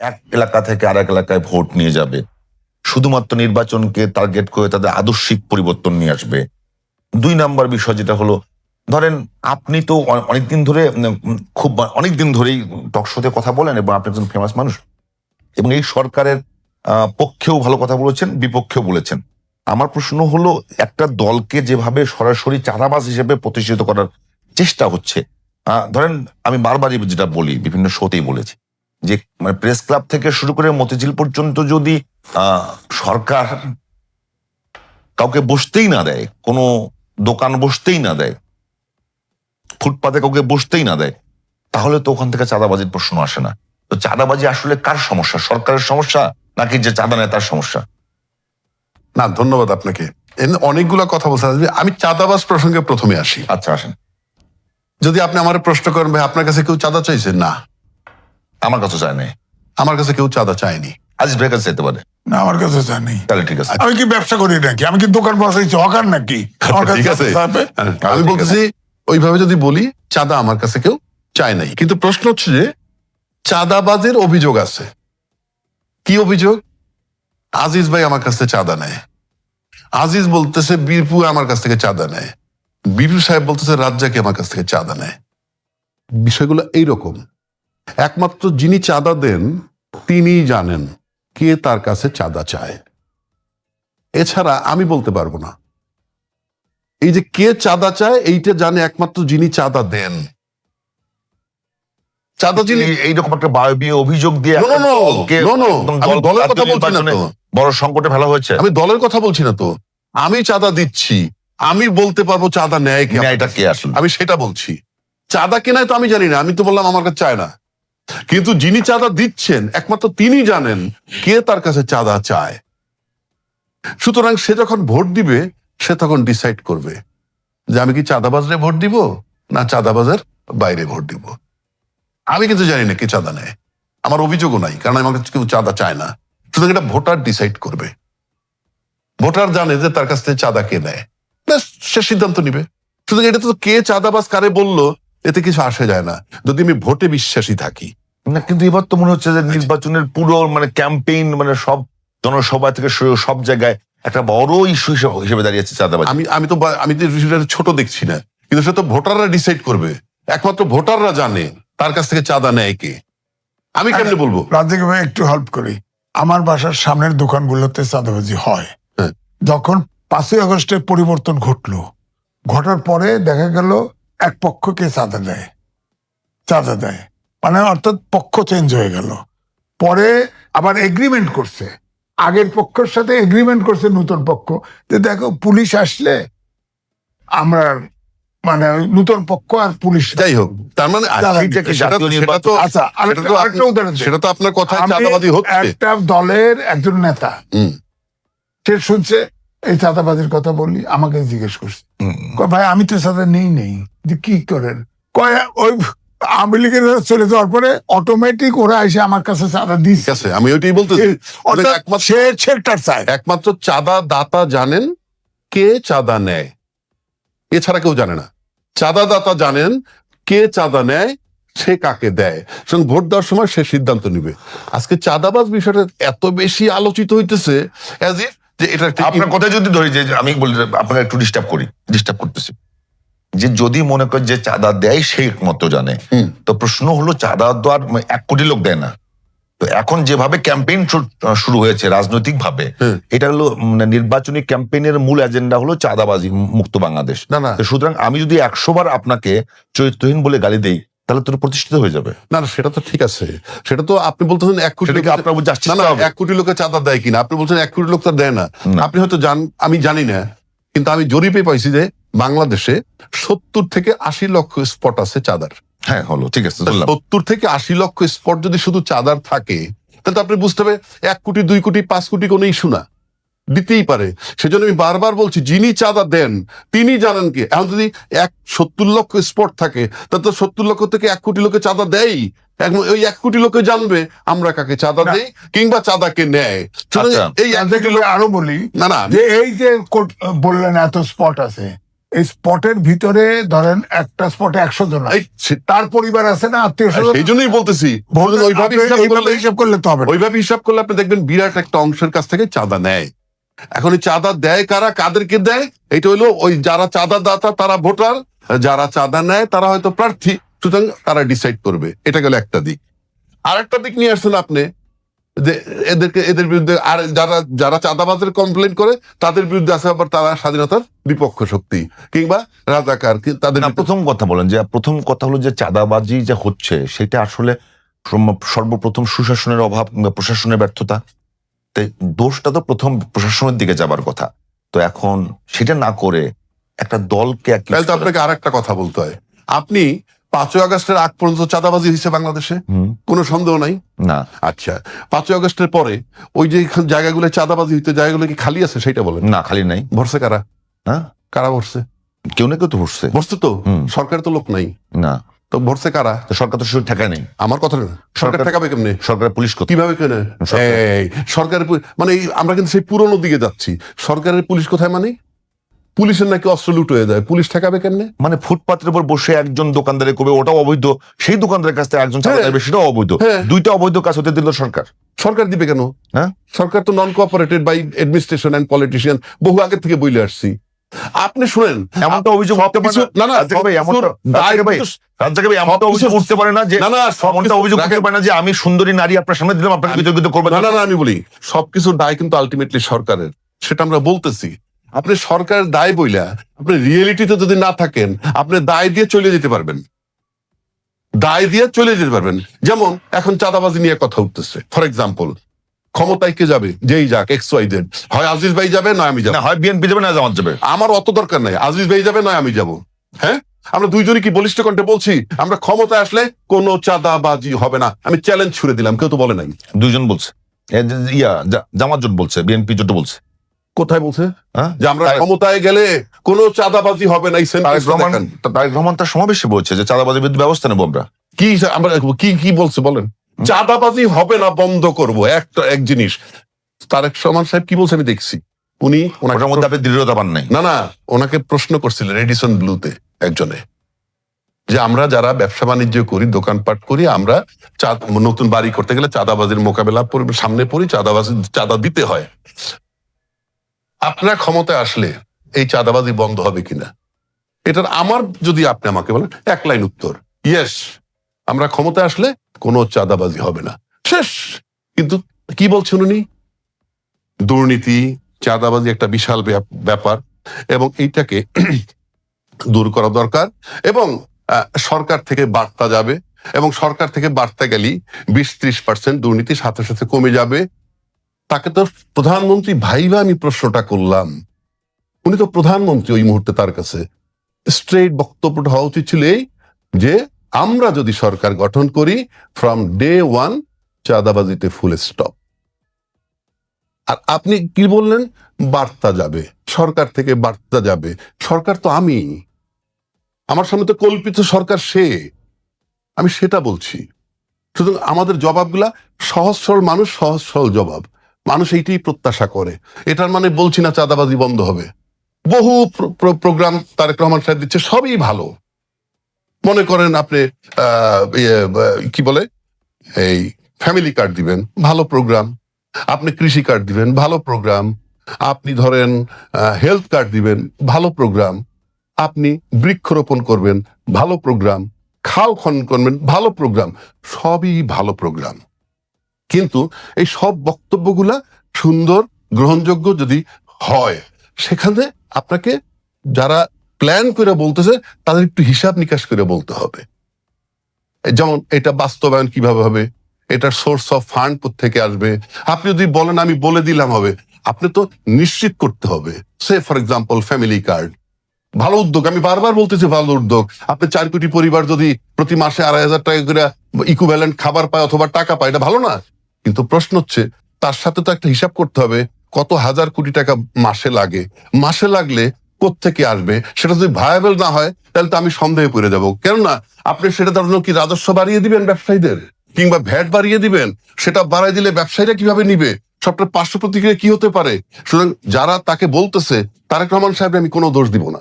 এক এলাকা থেকে আরেক এলাকায় ভোট নিয়ে যাবে, শুধুমাত্র নির্বাচনকে টার্গেট করে তাদের আদর্শিক পরিবর্তন নিয়ে আসবে। 2 নাম্বার বিষয় যেটা হলো, ধরেন আপনি তো অনেকদিন ধরে খুব অনেকদিন ধরেই টক শোতে কথা বলেন এবং আপনি একজন ফেমাস মানুষ এবং এই সরকারের পক্ষেও ভালো কথা বলেছেন, বিপক্ষেও বলেছেন। আমার প্রশ্ন হলো, একটা দলকে যেভাবে সরাসরি চাঁদাবাজ হিসেবে প্রতিষ্ঠিত করার চেষ্টা হচ্ছে, ধরেন আমি বারবারই যেটা বলি, বিভিন্ন শোতেই বলেছি যে মানে প্রেস ক্লাব থেকে শুরু করে মতিঝিল পর্যন্ত যদি সরকার কাউকে বসতেই না দেয়, কোনো দোকান বসতেই না দেয়, ফুটপাতে কাউকে বসতেই না দেয়, তাহলে তো ওখান থেকে চাঁদাবাজির প্রশ্ন আসে না। তো চাঁদাবাজি আসলে কার সমস্যা? সরকারের সমস্যা নাকি যে চাঁদা নেয় তার সমস্যা? না, ধন্যবাদ আপনাকে। অনেকগুলা কথা বলছেন, আমি চাঁদাবাজ প্রসঙ্গে প্রথমে আসি। আচ্ছা, আসেন। যদি আপনি আমার প্রশ্ন করেন, ভাই আপনার কাছে কেউ চাঁদা চাইছে? না, আমার কাছে চায় নাই। আমার কাছে কেউ চাঁদা চায়নি। আজিজ ভাইয়ের কাছে চাইতে পারে। না, আমার কাছে চায় নেই। তাহলে ঠিক আছে। আমি কি ব্যবসা করি নাকি? আমি কি দোকান বসাইছি? হকার নাকি? আমার কাছে ঠিক আছে, চাবে? আমি বলতেছি ওইভাবে যদি বলি, চাঁদা আমার কাছে কেউ চায় নাই। কিন্তু প্রশ্ন হচ্ছে যে চাঁদাবাজের অভিযোগ আছে। কি অভিযোগ? আজিজ ভাই আমার কাছ থেকে চাঁদা নেয়। আজিজ বলতেছে বীরপু আমার কাছ থেকে চাঁদা নেয়। বীরপু সাহেব বলতেছে রাজ্জাকি আমার কাছ থেকে চাঁদা নেয়। বিষয়গুলো এইরকম। একমাত্র যিনি চাঁদা দেন তিনি জানেন কে তার কাছে চাঁদা চায়। এছাড়া আমি বলতে পারবো না। এই যে কে চাঁদা চায় এইটা জানে একমাত্র যিনি চাঁদা দেন। চাঁদা যিনি এইরকম একটা বায়বীয় অভিযোগ দিয়ে আমি দলের কথা বলছি না তো। বড় সংকটে ফেলা হয়েছে। আমি দলের কথা বলছি না তো। আমি চাঁদা দিচ্ছি, আমি বলতে পারবো চাঁদা নেয় কে, এটা কে আসলে? আমি সেটা বলছি। চাঁদা কেনায় তো আমি জানি না, আমি তো বললাম আমার কাছে চায় না। কিন্তু যিনি চাঁদা দিচ্ছেন একমাত্র তিনি জানেন কে তার কাছে চাঁদা চায়। সুতরাং সে যখন ভোট দিবে সে তখন ডিসাইড করবে যে আমি কি চাঁদাবাজরে ভোট দিব না চাঁদাবাজের বাইরে ভোট দিব। আমি কিন্তু জানি না কে চাঁদা নেয়, আমার অভিযোগও নাই, কারণ আমার কাছে কেউ চাঁদা চায় না। সুতরাং এটা ভোটার ডিসাইড করবে। ভোটার জানে যে তার কাছ থেকে চাঁদা কে নেয়, সে সিদ্ধান্ত নিবে। সুতরাং এটা তো কে চাঁদাবাজ কারে বললো এতে কিছু আসে যায় না, যদি আমি ভোটে বিশ্বাসী থাকি। না, কিন্তু এবার তো মনে হচ্ছে যে নির্বাচনের পুরো মানে ক্যাম্পেইন, মানে সব জনসভা থেকে সব জায়গায় একটা বড় ইস্যু হিসেবে দাঁড়িয়েছে চাঁদাবাজি। আমি তো ছোট দেখছি না, কিন্তু সে তো ভোটাররা ডিসাইড করবে। একমাত্র ভোটাররা জানে তার কাছ থেকে চাঁদা নেয় কে। আমি কেমনে বলবো? রাজ্জাকি ভাই একটু হেল্প করি। আমার বাসার সামনের দোকানগুলোতে চাঁদাবাজি হয়। যখন 5ই আগস্টের পরিবর্তন ঘটার পরে দেখা গেল এক পক্ষকে চাঁদা দেয়, মানে অর্থাৎ পক্ষ চেঞ্জ হয়ে গেল। পরে আবার এগ্রিমেন্ট করছে, আগের পক্ষের সাথে এগ্রিমেন্ট করছে নতুন পক্ষ যে দেখো পুলিশ আসলে আমরা মানে নতুন পক্ষ আর পুলিশ, যাই হোক, তার মানে সেটা তো আপনার কথা চাঁদাবাজি হচ্ছে। একটা দলের একজন নেতা সে শুনছে এই চাঁদাবাজির কথা বললি, আমাকে জিজ্ঞেস করছে, ভাই আমি তো চাঁদা নেই যে কি করেন? কয় ওই আওয়ামী লীগের চলে যাওয়ার পরে অটোমেটিক ওরা এসে আমার কাছে চাঁদা দিচ্ছে। আমি ওইটাই বলতেছি, একমাত্র চাঁদা দাতা জানেন কে চাঁদা নেয়, এছাড়া কেউ জানে না। চাঁদা দাতা জানেন কে চাঁদা নেয়, সে কাকে দেয়, সুতরাং ভোট দেওয়ার সময় সে সিদ্ধান্ত নিবে। আজকে চাঁদাবাজ বিষয়টা এত বেশি আলোচিত হইতেছে যে এটা আপনার কথা যদি ধরি, যে আমি বলি আপনাকে একটু ডিস্টার্ব করতেছি, যে যদি মনে করেন যে চাঁদা দেয় সেই মতো জানে, তো প্রশ্ন হলো চাঁদা দেওয়ার 1 কোটি লোক দেয় না। তো এখন যেভাবে ক্যাম্পেইন শুরু হয়েছে রাজনৈতিক ভাবে, এটা হলো মানে নির্বাচনী ক্যাম্পেইনের মূল এজেন্ডা হলো চাঁদাবাজি মুক্ত বাংলাদেশ। সুতরাং আমি যদি 100 বার আপনাকে চরিত্রহীন বলে গালি দেই, তাহলে তোর প্রতিষ্ঠিত হয়ে যাবে। না, সেটা তো ঠিক আছে। সেটা তো আপনি বলতেছেন 1 কোটি লোক, আপনার 1 কোটি লোকের চাঁদা দেয় কিনা, আপনি বলছেন 1 কোটি লোক তো দেয় না। আপনি হয়তো আমি জানি না, কিন্তু আমি জরিপে পাইছি যে বাংলাদেশে 70 থেকে 80 লক্ষ স্পট আছে চাঁদার। হ্যাঁ, হলো, ঠিক আছে। 70 থেকে 80 লক্ষ স্পট যদি শুধু চাঁদার থাকে, তাহলে আপনি বুঝতে হবে 1 কোটি 2 কোটি 5 কোটি কোনো ইস্যু না, দিতেই পারে। সেজন্য আমি বারবার বলছি, যিনি চাঁদা দেন তিনি জানেন কি। এখন যদি 70 লক্ষ স্পট থাকে, তাহলে তো 70 লক্ষ থেকে 1 কোটি লোকে চাঁদা দেয়। ওই 1 কোটি লোকে জানবে আমরা কাকে চাঁদা দেই কিংবা চাঁদাকে নেয়। এই আরো বলি, না যে এই যে বললেন এত স্পট আছে, এই স্পটের ভিতরে ধরেন একটা স্পটে 100 জন আছে। তার পরিবার আছে না, আত্মীয় স্বজন, সেই জন্যই বলতেছি ওইভাবে হিসাব করলে তো হবে না। ওইভাবে হিসাব করলে আপনি দেখবেন বিরাট একটা অংশের কাছ থেকে চাঁদা নেয়। এখন এই চাঁদা দেয় কারা, কাদেরকে দেয়? এটা হলো ওই যারা চাঁদা দাতা তারা ভোটার, যারা চাঁদা নেয় তারা হয়তো প্রার্থী, সুতরাং তারা ডিসাইড করবে। এটা গেল একটা দিক। আর একটা দিক নিয়ে আসছেন আপনি যে এদের বিরুদ্ধে, আর যারা চাঁদাবাজের কমপ্লেন করে তাদের বিরুদ্ধে আছে আবার তারা স্বাধীনতার বিপক্ষ শক্তি কিংবা রাজাকার, তাদের না, প্রথম কথা বলেন যে প্রথম কথা হলো যে চাঁদাবাজি যে হচ্ছে সেটা আসলে সর্বপ্রথম সুশাসনের অভাব কিংবা প্রশাসনের ব্যর্থতা। তাই দোষটা তো প্রথম প্রশাসনের দিকে যাবার কথা। তো এখন সেটা না করে একটা দলকে তাহলে তো আপনাকে আর একটা কথা বলতে হয়। আপনি 5ই আগস্টের আগ পর্যন্ত চাঁদাবাজি হয়েছে বাংলাদেশে, কোনো সন্দেহ নাই না। আচ্ছা, 5ই আগস্টের পরে ওই যে জায়গাগুলো চাঁদাবাজি হইতে জায়গাগুলো কি খালি আছে সেটা বলেন। না, খালি নাই। ভরছে কারা? হ্যাঁ, কারা ভরছে? কেউ না কেউ তো ভরছে। ভরছে তো, সরকার তো লোক নাই না, তো ভরছে কারা? তো সরকার তো শুধু ঠেকায় নেই। আমার কথা না, সরকার ঠেকাবে কেমনে? সরকার পুলিশ কিভাবে কেনে? এই সরকারের মানে আমরা কিন্তু সেই পুরনো দিকে যাচ্ছি। সরকারের পুলিশ কোথায়? মানে পুলিশের নাকি অস্ত্র লুট হয়ে যায়, পুলিশ ঠেকাবে কেমনে? মানে ফুটপাতের উপর বসে একজন দোকানদারে করবে, ওটাও অবৈধ। সেই দোকানদারের কাছ থেকে একজন চাঁদা নেবে, সেটাও অবৈধ। দুইটা অবৈধ কাজ হতে দিল সরকার। সরকার দিবে কেন? হ্যাঁ, সরকার তো non cooperated by administration and politician, বহু আগে থেকে বলে আসছি। আপনি শুনেন, এমনটা অভিযোগ উঠতে পারে না। না, এমনটা অভিযোগ উঠতে পারে না যে এমনটা অভিযোগ উঠতে পারে না যে আমি সুন্দরী নারী আপনার সামনে দিলাম, আপনাকে বিতর্কিত করবেন না। আমি বলি সবকিছুর দায় কিন্তু আলটিমেটলি সরকারের, সেটা আমরা বলতেছি। আপনি সরকারের দায় বইলা আপনি রিয়েলিটিতে যদি না থাকেন, আপনি দায় দিয়ে চলে যেতে পারবেন, দায় দিয়ে চলে যেতে পারবেন। যেমন এখন চাঁদাবাজি নিয়ে কথা উঠতেছে, ফর এক্সাম্পল ক্ষমতায় কে যাবে? যেই যাক, XYZ, হয় আজিজ ভাই যাবে নয় আমি যাবো, হয় বিএনপি যাবে না জামাত যাবে। আমার অত দরকার নাই, আজিজ ভাই যাবে নয় আমি যাব। হ্যাঁ, আমরা দুইজনই কি বলিষ্ঠ কণ্ঠে বলছি আমরা ক্ষমতায় আসলে কোনো চাঁদাবাজি হবে না? আমি চ্যালেঞ্জ ছুড়ে দিলাম, কেউ তো বলে নাই। দুইজন বলছে, জামাত জোট বলছে, বিএনপি জোট বলছে। কোথায় বলছে যে আমরা ক্ষমতায় গেলে কোনো চাঁদাবাজি হবে না? তারেক রহমান তার সমাবেশে বলছে যে চাঁদাবাজির বিরুদ্ধে ব্যবস্থা নেবো আমরা। কি আমরা কি বলছে বলেন? চাঁদাবাজি হবে না, বন্ধ করব। এক জিনিস তারেক রহমান সাহেব কি বলছে আমি দেখছি, উনি ওনার মধ্যে আপনি দৃঢ়তা পান নাই। না, ওনাকে প্রশ্ন করছিলেন এডিসন ব্লুতে একজনে, যে আমরা যারা ব্যবসা বাণিজ্য করি, দোকানপাট করি, আমরা নতুন বাড়ি করতে গেলে চাঁদাবাজির মোকাবেলা সামনে পড়ি, চাঁদা দিতে হয়। আপনার ক্ষমতায় আসলে এই চাঁদাবাজি বন্ধ হবে কিনা? এটার আমার যদি আপনি আমাকে বলেন, এক লাইন উত্তর, ইয়েস, আমরা ক্ষমতায় আসলে কোনো চাঁদাবাজি হবে না, শেষ। কিন্তু কি বলছেন উনি? দুর্নীতি, চাঁদাবাজি একটা বিশাল ব্যাপার এবং এইটাকে দূর করা দরকার, এবং সরকার থেকে বার্তা যাবে, এবং সরকার থেকে বার্তা গেলেই 20-30% দুর্নীতি সাথে সাথে কমে যাবে। তাকে তো প্রধানমন্ত্রী ভাইবা আমি প্রশ্নটা করলাম, উনি তো প্রধানমন্ত্রী ওই মুহূর্তে, তার কাছে স্ট্রেট বক্তব্যটা হওয়া উচিত ছিল এই যে আমরা যদি সরকার গঠন করি, ফ্রম ডে 1 চাঁদাবাজিতে ফুল স্টপ। আর আপনি কি বললেন? বার্তা যাবে, সরকার থেকে বার্তা যাবে। সরকার তো আমি, আমার সামনে তো কল্পিত সরকার সে, আমি সেটা বলছি। সুতরাং আমাদের জবাবগুলা সহজ সরল, মানুষ সহজ সরল জবাব, মানুষ এইটাই প্রত্যাশা করে। এটার মানে বলছি না চাঁদাবাজি বন্ধ হবে। বহু প্রোগ্রাম তারেক রহমান সাহেব দিচ্ছে, সবই ভালো। মনে করেন আপনি কি বলে এই ফ্যামিলি কার্ড দিবেন, ভালো প্রোগ্রাম। আপনি কৃষি কার্ড দিবেন, ভালো প্রোগ্রাম। আপনি ধরেন হেলথ কার্ড দিবেন, ভালো প্রোগ্রাম। আপনি বৃক্ষরোপণ করবেন, ভালো প্রোগ্রাম। খাল খনন করবেন, ভালো প্রোগ্রাম। সবই ভালো প্রোগ্রাম, কিন্তু এই সব বক্তব্যগুলা সুন্দর, গ্রহণযোগ্য যদি হয়, সেখানে আপনাকে যারা প্ল্যান করে বলতেছে তাদের একটু হিসাব নিকাশ করে বলতে হবে। যেমন এটা বাস্তবায়ন কিভাবে হবে, এটার সোর্স অফ ফান্ড কোত্থেকে আসবে। আপনি যদি বলেন আমি বলে দিলাম হবে, আপনি তো নিশ্চিত করতে হবে। সে ফর এক্সাম্পল ফ্যামিলি কার্ড, ভালো উদ্যোগ, আমি বারবার বলতেছি ভালো উদ্যোগ। আপনি 4 কোটি পরিবার যদি প্রতি মাসে 2,500 টাকা করে ইকুইভ্যালেন্ট খাবার পায় অথবা টাকা পায়, এটা ভালো না? কিন্তু প্রশ্ন হচ্ছে তার সাথে তো একটা হিসাব করতে হবে কত হাজার কোটি টাকা মাসে লাগে। মাসে লাগলে কোত্থেকে আসবে, সেটা যদি ভায়াবল না হয় তাহলে তো আমি সন্দেহে পড়ে যাবো। কেননা আপনি সেটা তার জন্য কি রাজস্ব বাড়িয়ে দিবেন ব্যবসায়ীদের, কিংবা ভ্যাট বাড়িয়ে দিবেন? সেটা বাড়াই দিলে ব্যবসায়ীরা কিভাবে নিবে? সবটা পার্শ্ব প্রতিক্রিয়া কি হতে পারে? সুতরাং যারা তাকে বলতেছে, তারেক রহমান সাহেব আমি কোনো দোষ দিব না।